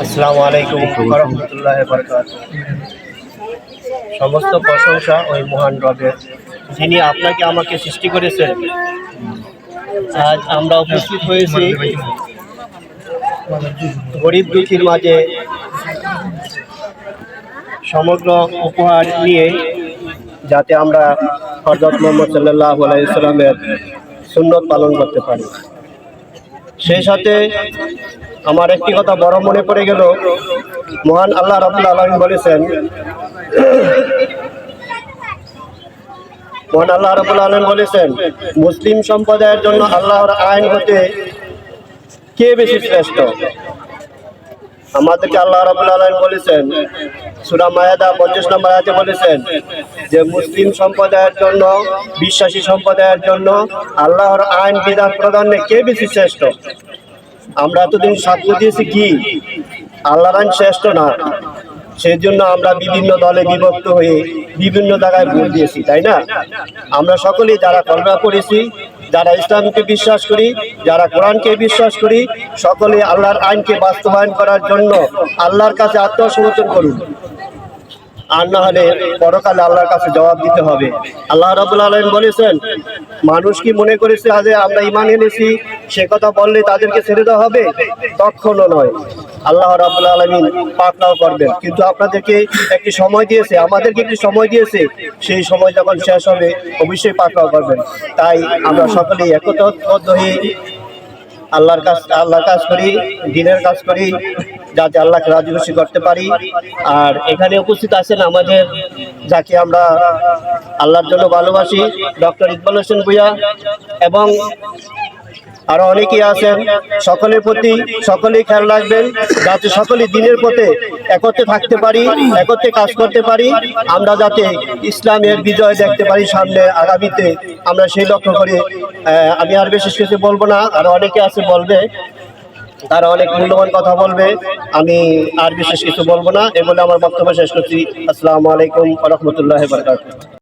আসসালামু আলাইকুম ওয়া রাহমাতুল্লাহি ওয়া বারাকাতুহু। সমস্ত প্রশংসা ওই মহান রবের, যিনি আপনাকে আমাকে সৃষ্টি করেছেন। আজ আমরা উপস্থিত হয়েছি গরিব দুঃখীর মাঝে সমগ্র উপহার নিয়ে, যাতে আমরা হযরত মুহাম্মদ সাল্লাল্লাহু আলাইহি ওয়াসাল্লামের সুন্নত পালন করতে পারি। সেই সাথে আমার একটি কথা বড় মনে পড়ে গেল। মহান আল্লাহ রাব্বুল আলামিন বলেছেন, মুসলিম সম্প্রদায়ের জন্য আল্লাহর আইন হতে কে বেশি শ্রেষ্ঠ। আমাদেরকে আল্লাহ রাব্বুল আলামিন বলেছেন সূরা মায়েদা 25 নম্বর আয়াতে বলেছেন যে মুসলিম সম্প্রদায়ের জন্য, বিশ্বাসী সম্প্রদায়ের জন্য আল্লাহর আইন বিধান প্রদানে কে বেশি শ্রেষ্ঠ। আমরা এতদিন সাক্ষ্য দিয়েছি কি আল্লাহর আইন শ্রেষ্ঠ না, সেই জন্য আমরা বিভিন্ন দলে বিভক্ত হয়ে বিভিন্ন জায়গায় ভোট দিয়েছি, তাই না? আমরা সকলেই যারা কলমা পড়েছি, যারা ইসলামকে বিশ্বাস করি, যারা কোরআনকে বিশ্বাস করি, সকলে আল্লাহর আইনকে বাস্তবায়ন করার জন্য আল্লাহর কাছে আত্মসমর্পণ করুন, আর না হলে পরকালে আল্লাহর কাছে জবাব দিতে হবে। আল্লাহ রাব্বুল আলামিন বলেছেন, মানুষ কি মনে করেছে আজ আমরা ঈমান এনেছি সে কথা বললে তাদেরকে ছেড়ে দেওয়া হবে? কখনো নয়। আল্লাহ রাব্বুল আলামিন পাকড়াও করবেন, কিন্তু আপনাদেরকে একটি সময় দিয়েছে, আমাদেরকে একটি সময় দিয়েছে, সেই সময় যখন শেষ হবে অবশ্যই পাকড়াও করবেন। তাই আমরা সকলেই একতাবদ্ধ হয়ে আল্লাহর কাজ করি, দ্বীনের কাজ করি, যাতে আল্লাহকে রাজি খুশি করতে পারি। আর এখানে উপস্থিত আছেন আমাদের, যাকে আমরা আল্লাহর জন্য ভালোবাসি, ডক্টর ইকবাল হোসেন ভূঁইয়া, এবং আরো অনেকেই আছেন। সকলের প্রতি সকলেই খেয়াল রাখবেন, যাতে সকলেই দ্বীনের পথে একত্রে থাকতে পারি, একত্রে কাজ করতে পারি, আমরা যাতে ইসলামের বিজয় দেখতে পারি সামনে আগামীতে, আমরা সেই লক্ষ্য করি। আমি আর বিশেষ কিছু বলবো না, আরো অনেকে আছে বলবে, তারা অনেক মূল্যবান কথা বলবে, আমি আর বিশেষ কিছু বলবো না। এ বলে আমার বক্তব্য শেষ করছি। আসসালামু আলাইকুম ওয়া রাহমাতুল্লাহি ওয়া বারাকাতুহু।